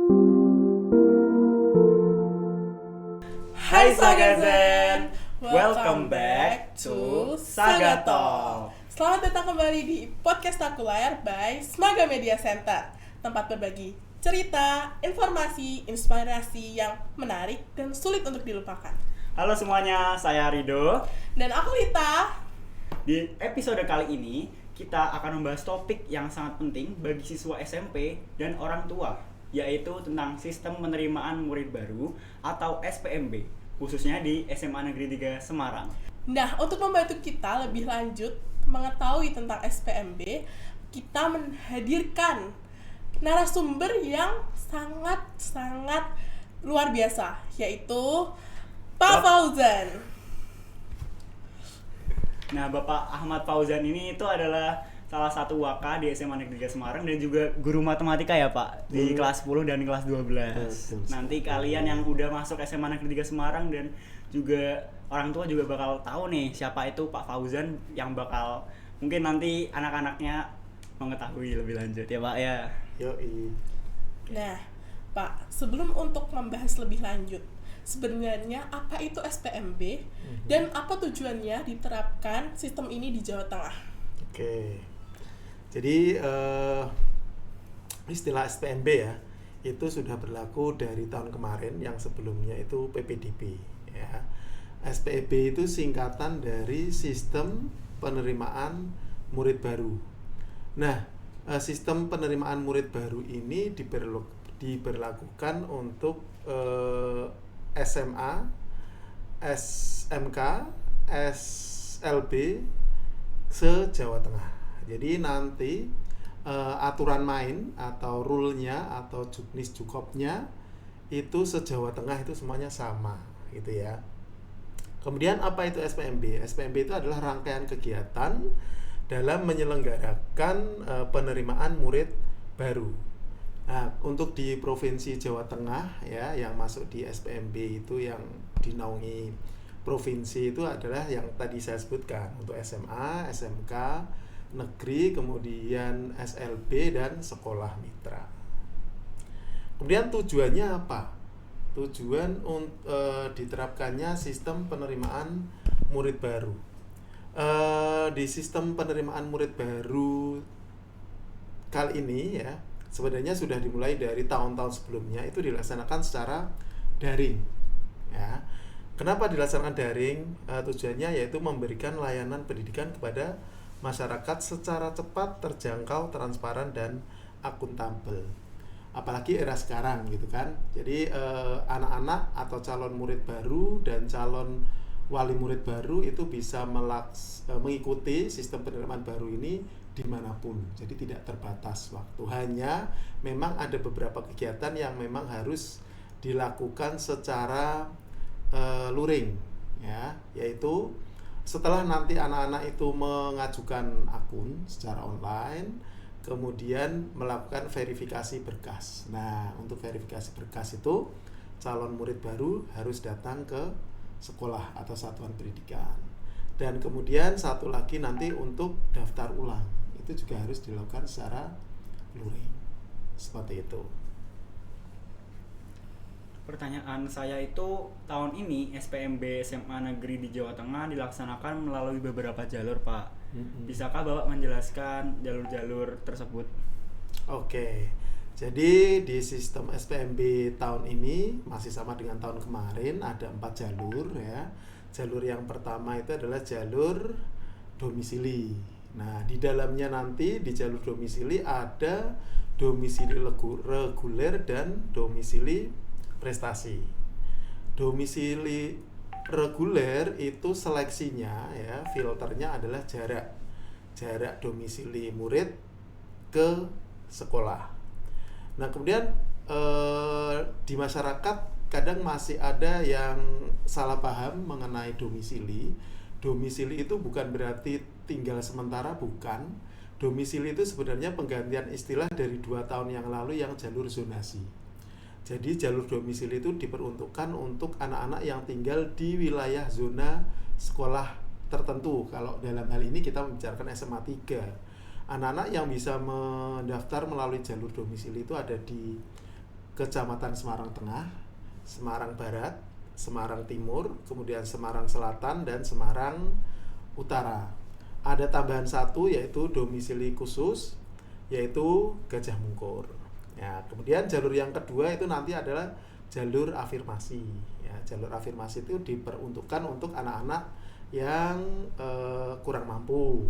Hai Sagazen, welcome back to Sagatol. Selamat datang kembali di podcast Takulayar by Smaga Media Center, tempat berbagi cerita, informasi, inspirasi yang menarik dan sulit untuk dilupakan. Halo semuanya, saya Rido. Dan aku Lita. Di episode kali ini, kita akan membahas topik yang sangat penting bagi siswa SMP dan orang tua, yaitu tentang sistem penerimaan murid baru atau SPMB, khususnya di SMA Negeri 3 Semarang. Nah, untuk membantu kita lebih lanjut mengetahui tentang SPMB, kita menghadirkan narasumber yang sangat luar biasa, yaitu Pak Fauzan. Nah, Bapak Ahmad Fauzan ini itu adalah salah satu waka di SMA Negeri 3 Semarang dan juga guru matematika ya Pak, di kelas 10 dan kelas 12. Nanti kalian yang udah masuk SMA Negeri 3 Semarang dan juga orang tua juga bakal tahu nih siapa itu Pak Fauzan, yang bakal mungkin nanti anak-anaknya mengetahui lebih lanjut ya Pak ya. Yoi. Nah, Pak, sebelum untuk membahas lebih lanjut, sebenarnya apa itu SPMB dan apa tujuannya diterapkan sistem ini di Jawa Tengah? Oke. Jadi istilah SPMB ya, itu sudah berlaku dari tahun kemarin, yang sebelumnya itu PPDB ya. SPMB itu singkatan dari Sistem Penerimaan Murid Baru. Nah, sistem penerimaan murid baru ini diberlakukan untuk SMA, SMK, SLB se-Jawa Tengah. Jadi nanti aturan main atau rule-nya atau juknis jukopnya itu se-Jawa Tengah itu semuanya sama gitu ya. Kemudian apa itu SPMB? SPMB itu adalah rangkaian kegiatan dalam menyelenggarakan penerimaan murid baru. Nah, untuk di Provinsi Jawa Tengah ya, yang masuk di SPMB itu yang dinaungi provinsi itu adalah yang tadi saya sebutkan, untuk SMA, SMK, negeri, kemudian SLB dan sekolah mitra. Kemudian tujuannya apa? Tujuan diterapkannya sistem penerimaan murid baru. Di sistem penerimaan murid baru kali ini ya, sebenarnya sudah dimulai dari tahun-tahun sebelumnya, itu dilaksanakan secara daring ya. Kenapa dilaksanakan daring? Tujuannya yaitu memberikan layanan pendidikan kepada masyarakat secara cepat, terjangkau, transparan dan akuntabel. Apalagi era sekarang gitu kan. Jadi anak-anak atau calon murid baru dan calon wali murid baru itu bisa mengikuti sistem penerimaan baru ini dimanapun, jadi tidak terbatas waktu. Hanya memang ada beberapa kegiatan yang memang harus dilakukan secara luring ya, yaitu setelah nanti anak-anak itu mengajukan akun secara online, kemudian melakukan verifikasi berkas. Nah, untuk verifikasi berkas itu calon murid baru harus datang ke sekolah atau satuan pendidikan. Dan kemudian satu lagi nanti untuk daftar ulang, itu juga harus dilakukan secara luring. Seperti itu. Pertanyaan saya itu, tahun ini SPMB SMA Negeri di Jawa Tengah dilaksanakan melalui beberapa jalur Pak. Bisakah Bapak menjelaskan jalur-jalur tersebut? Oke, jadi di sistem SPMB tahun ini masih sama dengan tahun kemarin, ada 4 jalur ya. Jalur yang pertama itu adalah jalur domisili. Nah, di dalamnya nanti di jalur domisili ada domisili reguler dan domisili prestasi. Domisili reguler itu seleksinya ya, filternya adalah jarak domisili murid ke sekolah. Nah, kemudian di masyarakat kadang masih ada yang salah paham mengenai domisili. Domisili itu bukan berarti tinggal sementara, bukan. Domisili itu sebenarnya penggantian istilah dari 2 tahun yang lalu yang jalur zonasi. Jadi jalur domisili itu diperuntukkan untuk anak-anak yang tinggal di wilayah zona sekolah tertentu. Kalau dalam hal ini kita membicarakan SMA 3. Anak-anak yang bisa mendaftar melalui jalur domisili itu ada di Kecamatan Semarang Tengah, Semarang Barat, Semarang Timur, kemudian Semarang Selatan, dan Semarang Utara. Ada tambahan satu yaitu domisili khusus, yaitu Gajah Mungkur. Ya, kemudian jalur yang kedua itu nanti adalah jalur afirmasi. Ya, jalur afirmasi itu diperuntukkan untuk anak-anak yang kurang mampu,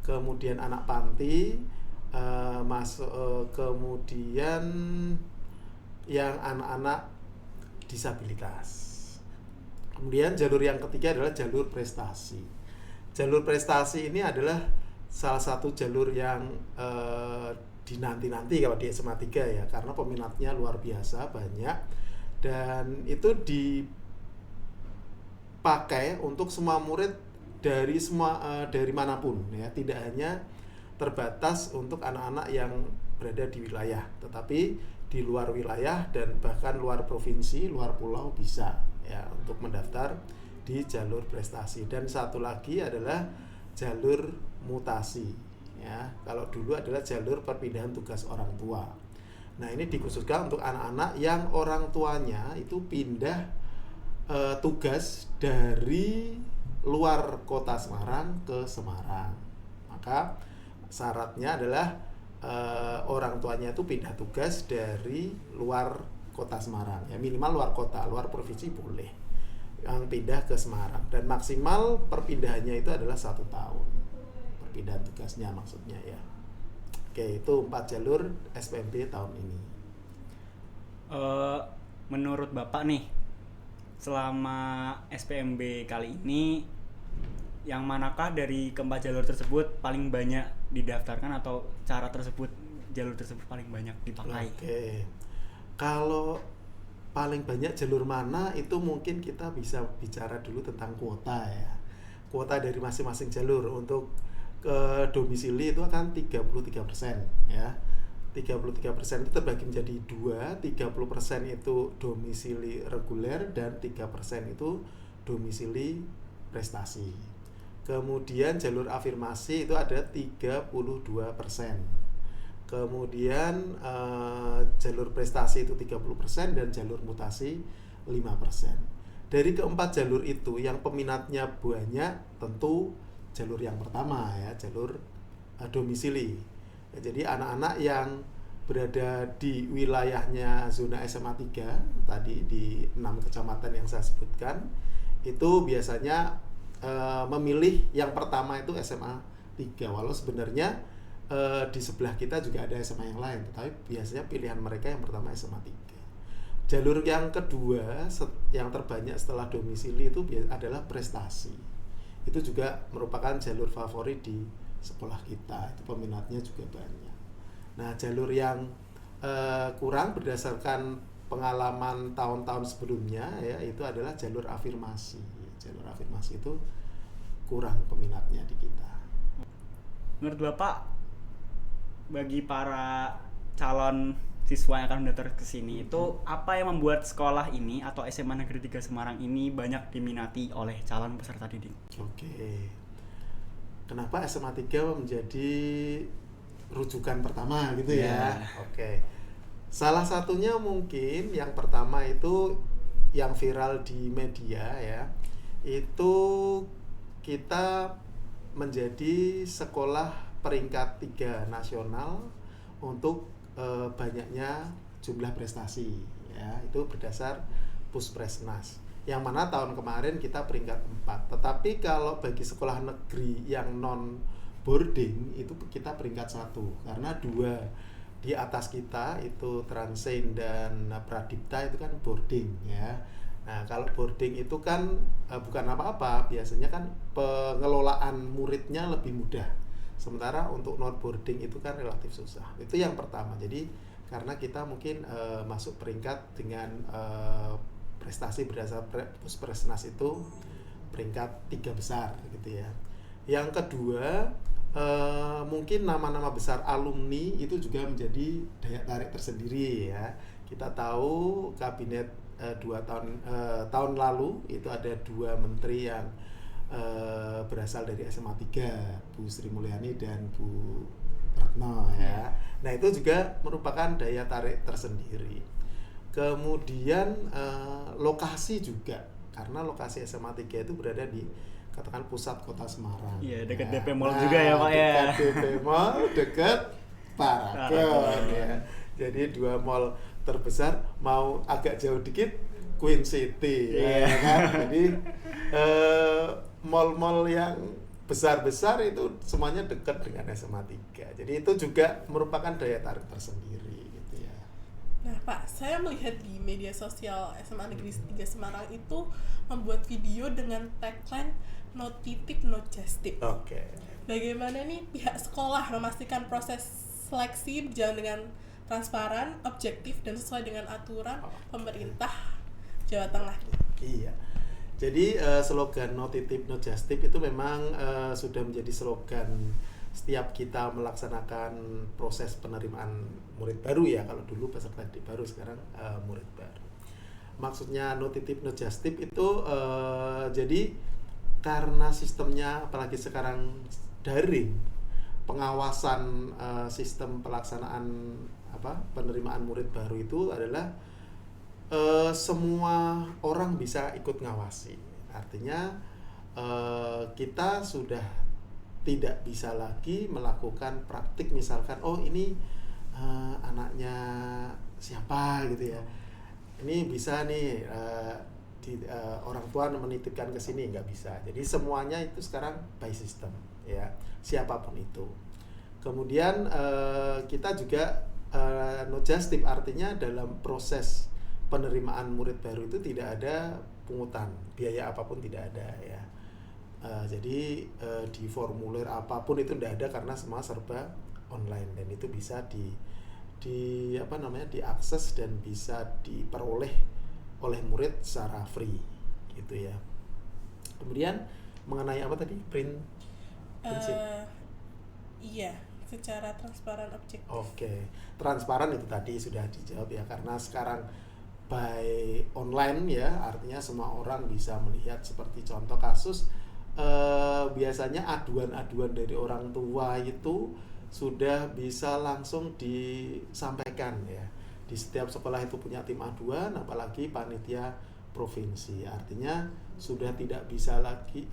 kemudian anak panti, kemudian yang anak-anak disabilitas. Kemudian jalur yang ketiga adalah jalur prestasi. Jalur prestasi ini adalah salah satu jalur yang dinanti-nanti kalau di SMA 3 ya, karena peminatnya luar biasa banyak dan itu dipakai untuk semua murid dari manapun ya, tidak hanya terbatas untuk anak-anak yang berada di wilayah, tetapi di luar wilayah dan bahkan luar provinsi, luar pulau bisa ya untuk mendaftar di jalur prestasi. Dan satu lagi adalah jalur mutasi ya. Kalau dulu adalah jalur perpindahan tugas orang tua. Nah, ini dikhususkan untuk anak-anak yang orang tuanya itu pindah tugas dari luar kota Semarang ke Semarang. Maka syaratnya adalah orang tuanya itu pindah tugas dari luar kota Semarang ya, minimal luar kota, luar provinsi boleh, yang pindah ke Semarang, dan maksimal perpindahannya itu adalah 1 tahun perpindahan tugasnya maksudnya ya. Oke, itu 4 jalur SPMB tahun ini. Menurut Bapak nih, selama SPMB kali ini, yang manakah dari keempat jalur tersebut paling banyak didaftarkan atau cara tersebut, jalur tersebut paling banyak dipakai? Oke, kalau paling banyak jalur mana itu mungkin kita bisa bicara dulu tentang kuota ya. Kuota dari masing-masing jalur untuk ke domisili itu akan 33% ya. 33% itu terbagi menjadi 2, 30% itu domisili reguler dan 3% itu domisili prestasi. Kemudian jalur afirmasi itu ada 32%. Kemudian jalur prestasi itu 30% dan jalur mutasi 5%. Dari keempat jalur itu yang peminatnya banyak tentu jalur yang pertama ya, jalur domisili. Ya, jadi anak-anak yang berada di wilayahnya zona SMA 3 tadi di 6 kecamatan yang saya sebutkan itu biasanya memilih yang pertama itu SMA 3, walau sebenarnya di sebelah kita juga ada SMA yang lain, tetapi biasanya pilihan mereka yang pertama SMA 3. Jalur yang kedua yang terbanyak setelah domisili itu adalah prestasi. Itu juga merupakan jalur favorit di sekolah kita, itu peminatnya juga banyak. Nah, jalur yang kurang berdasarkan pengalaman tahun-tahun sebelumnya ya, itu adalah jalur afirmasi. Jalur afirmasi itu kurang peminatnya di kita. Menurut Bapak, bagi para calon siswa yang akan mendaftar ke sini itu apa yang membuat sekolah ini atau SMA Negeri 3 Semarang ini banyak diminati oleh calon peserta didik? Oke. Kenapa SMA 3 menjadi rujukan pertama gitu ya? Oke. Salah satunya mungkin yang pertama itu yang viral di media ya. Itu kita menjadi sekolah peringkat 3 nasional untuk banyaknya jumlah prestasi ya, itu berdasar Puspresnas, yang mana tahun kemarin kita peringkat 4. Tetapi kalau bagi sekolah negeri yang non boarding itu kita peringkat 1, karena 2 di atas kita itu Transain dan Pradipta itu kan boarding ya. Nah, kalau boarding itu kan bukan apa-apa, biasanya kan pengelolaan muridnya lebih mudah. Sementara untuk non boarding itu kan relatif susah. Itu yang pertama. Jadi karena kita mungkin masuk peringkat dengan prestasi berdasar Puspresnas itu peringkat 3 besar gitu ya. Yang kedua, mungkin nama-nama besar alumni itu juga menjadi daya tarik tersendiri ya. Kita tahu kabinet 2 tahun lalu itu ada 2 menteri yang berasal dari SMA 3, Bu Sri Mulyani dan Bu Retno ya. Nah, itu juga merupakan daya tarik tersendiri. Kemudian lokasi juga, karena lokasi SMA 3 itu berada di katakan pusat kota Semarang. Iya, dekat DP Mall juga ya Pak ya. Dekat DP Mall, dekat Paragon ya. Jadi 2 mall terbesar, mau agak jauh dikit Queen City ya kan. Jadi mall-mall yang besar-besar itu semuanya dekat dengan SMA 3. Jadi itu juga merupakan daya tarik tersendiri gitu ya. Nah Pak, saya melihat di media sosial SMA Negeri 3 Semarang itu membuat video dengan tagline "No titip, no just tip". Oke. Bagaimana nih pihak sekolah memastikan proses seleksi berjalan dengan transparan, objektif, dan sesuai dengan aturan pemerintah Jawa Tengah? Iya. Jadi slogan "No titip, no just tip" itu memang sudah menjadi slogan setiap kita melaksanakan proses penerimaan murid baru ya. Kalau dulu peserta didik baru, sekarang murid baru. Maksudnya "No titip, no just tip" itu jadi karena sistemnya apalagi sekarang daring, pengawasan sistem pelaksanaan penerimaan murid baru itu adalah semua orang bisa ikut ngawasi. Artinya kita sudah tidak bisa lagi melakukan praktik misalkan ini anaknya siapa gitu ya. Ini bisa nih orang tua menitipkan ke sini, nggak bisa. Jadi semuanya itu sekarang by system ya, siapapun itu. Kemudian kita juga no just tip, artinya dalam proses penerimaan murid baru itu tidak ada pungutan, biaya apapun tidak ada ya. Jadi di formulir apapun itu tidak ada karena semua serba online dan itu bisa diakses dan bisa diperoleh oleh murid secara free gitu ya. Kemudian mengenai apa tadi prinsip? Iya, secara transparan, objektif. Oke, transparan itu tadi sudah dijawab ya, karena sekarang by online ya, artinya semua orang bisa melihat. Seperti contoh kasus biasanya aduan-aduan dari orang tua itu sudah bisa langsung disampaikan ya. Di setiap sekolah itu punya tim aduan, apalagi panitia provinsi. Artinya sudah tidak bisa lagi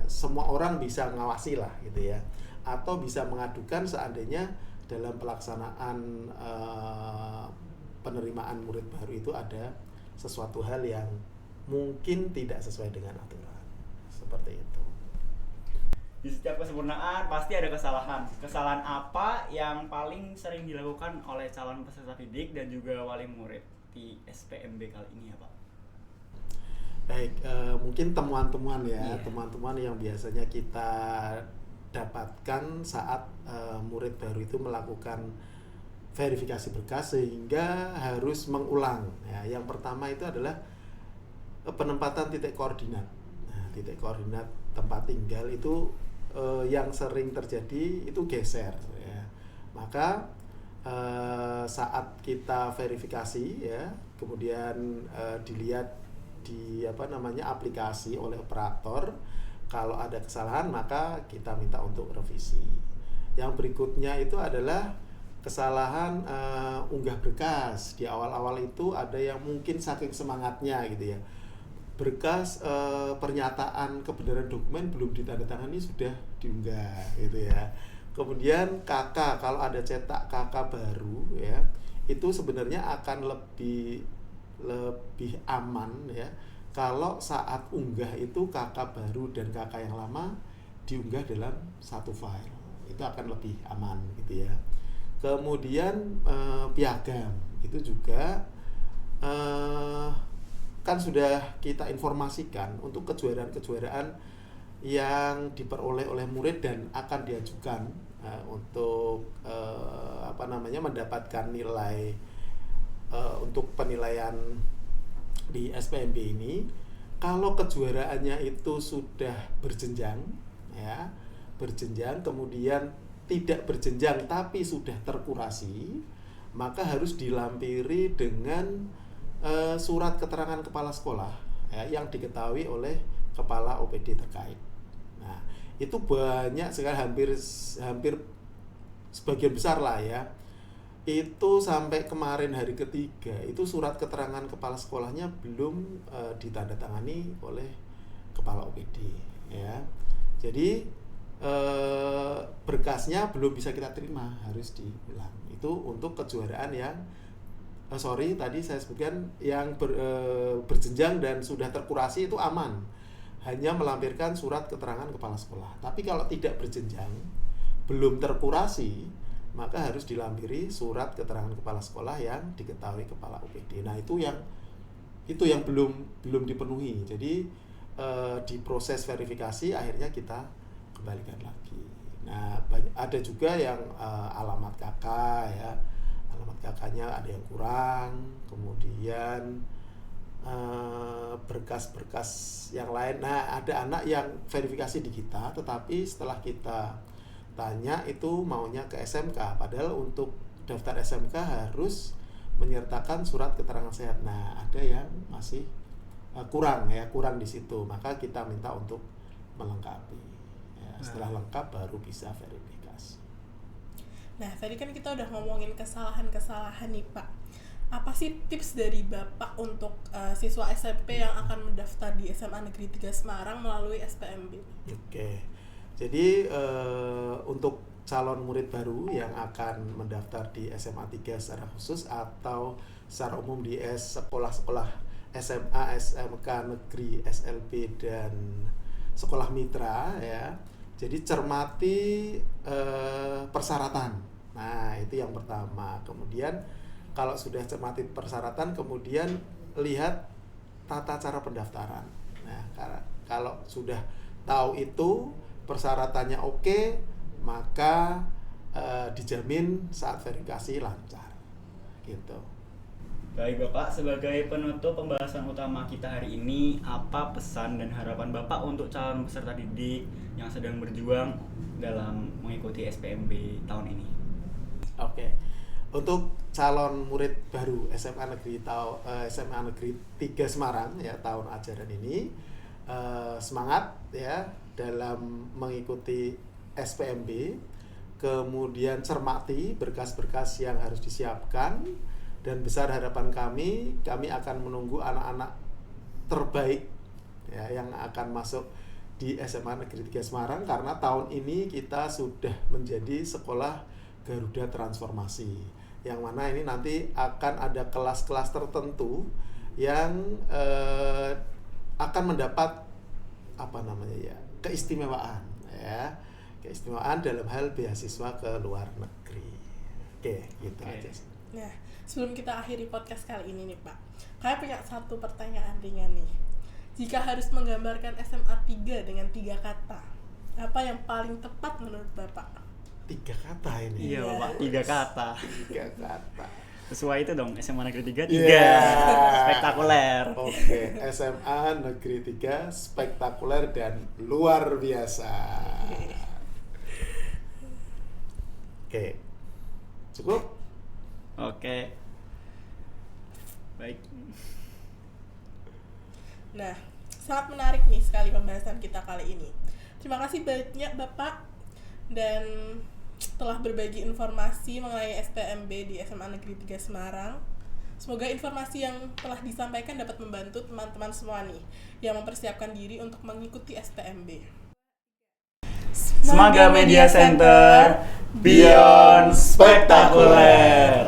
semua orang bisa ngawasi lah gitu ya, atau bisa mengadukan seandainya dalam pelaksanaan penerimaan murid baru itu ada sesuatu hal yang mungkin tidak sesuai dengan aturan, seperti itu. Di setiap kesempurnaan pasti ada kesalahan. Kesalahan apa yang paling sering dilakukan oleh calon peserta didik dan juga wali murid di SPMB kali ini ya Pak? Baik, mungkin temuan-temuan ya, temuan-temuan yang biasanya kita dapatkan saat murid baru itu melakukan verifikasi berkas sehingga harus mengulang ya. Yang pertama itu adalah penempatan titik koordinat. Nah, titik koordinat tempat tinggal itu yang sering terjadi itu geser ya. Maka saat kita verifikasi ya, kemudian dilihat di aplikasi oleh operator, kalau ada kesalahan maka kita minta untuk revisi. Yang berikutnya itu adalah kesalahan unggah berkas. Di awal-awal itu ada yang mungkin saking semangatnya gitu ya, berkas pernyataan kebenaran dokumen belum ditandatangani sudah diunggah gitu ya. Kemudian KK, kalau ada cetak KK baru ya, itu sebenarnya akan lebih aman ya kalau saat unggah itu KK baru dan KK yang lama diunggah dalam satu file. Itu akan lebih aman gitu ya. Kemudian piagam itu juga kan sudah kita informasikan untuk kejuaraan-kejuaraan yang diperoleh oleh murid dan akan diajukan untuk mendapatkan nilai untuk penilaian di SPMB ini. Kalau kejuaraannya itu sudah berjenjang ya, kemudian tidak berjenjang tapi sudah terkurasi, maka harus dilampiri dengan surat keterangan kepala sekolah ya, yang diketahui oleh kepala OPD terkait. Nah, itu banyak sekali, hampir sebagian besar lah ya, itu sampai kemarin hari ketiga itu surat keterangan kepala sekolahnya belum ditandatangani oleh kepala OPD ya. Jadi berkasnya belum bisa kita terima, harus diulang. Itu untuk kejuaraan yang tadi saya sebutkan yang berjenjang dan sudah terkurasi itu aman, hanya melampirkan surat keterangan kepala sekolah. Tapi kalau tidak berjenjang, belum terkurasi, maka harus dilampiri surat keterangan kepala sekolah yang diketahui kepala OPD. Nah itu yang belum dipenuhi. Jadi di proses verifikasi akhirnya kita kembalikan lagi. Nah ada juga yang alamat KK ya, alamat KK-nya ada yang kurang, kemudian berkas-berkas yang lain. Nah ada anak yang verifikasi di kita, tetapi setelah kita tanya itu maunya ke SMK, padahal untuk daftar SMK harus menyertakan surat keterangan sehat. Nah ada yang masih kurang di situ, maka kita minta untuk melengkapi. Setelah lengkap baru bisa verifikasi. Nah, tadi kan kita udah ngomongin kesalahan-kesalahan nih Pak. Apa sih tips dari Bapak untuk siswa SMP yang akan mendaftar di SMA Negeri 3 Semarang melalui SPMB? Oke, jadi untuk calon murid baru yang akan mendaftar di SMA 3 secara khusus atau secara umum di sekolah-sekolah SMA, SMK Negeri, SLB, dan sekolah mitra ya. Jadi cermati persyaratan. Nah, itu yang pertama. Kemudian kalau sudah cermati persyaratan, kemudian lihat tata cara pendaftaran. Nah, kalau sudah tahu itu persyaratannya oke, maka dijamin saat verifikasi lancar. Gitu. Baik Bapak, sebagai penutup pembahasan utama kita hari ini, apa pesan dan harapan Bapak untuk calon peserta didik yang sedang berjuang dalam mengikuti SPMB tahun ini? Oke. Untuk calon murid baru SMA Negeri 3 Semarang ya tahun ajaran ini, semangat ya dalam mengikuti SPMB, kemudian cermati berkas-berkas yang harus disiapkan. Dan besar harapan kami akan menunggu anak-anak terbaik ya, yang akan masuk di SMA Negeri 3 Semarang, karena tahun ini kita sudah menjadi sekolah Garuda Transformasi, yang mana ini nanti akan ada kelas-kelas tertentu yang akan mendapat keistimewaan dalam hal beasiswa ke luar negeri. Oke, gitu aja sih. Nah, sebelum kita akhiri podcast kali ini nih Pak, saya punya satu pertanyaan ringan nih. Jika harus menggambarkan SMA 3 dengan 3 kata, apa yang paling tepat menurut Bapak? 3 kata ini? Iya Bapak, 3 kata. 3 kata. Sesuai itu dong, SMA Negeri 3, 3. Yeah. Spektakuler. Oke, SMA Negeri 3 spektakuler dan luar biasa. Oke. Cukup? Oke. Baik. Nah, sangat menarik nih sekali pembahasan kita kali ini. Terima kasih banyak Bapak dan telah berbagi informasi mengenai SPMB di SMA Negeri 3 Semarang. Semoga informasi yang telah disampaikan dapat membantu teman-teman semua nih yang mempersiapkan diri untuk mengikuti SPMB. Smaga Media Center, Beyond Spektakuler.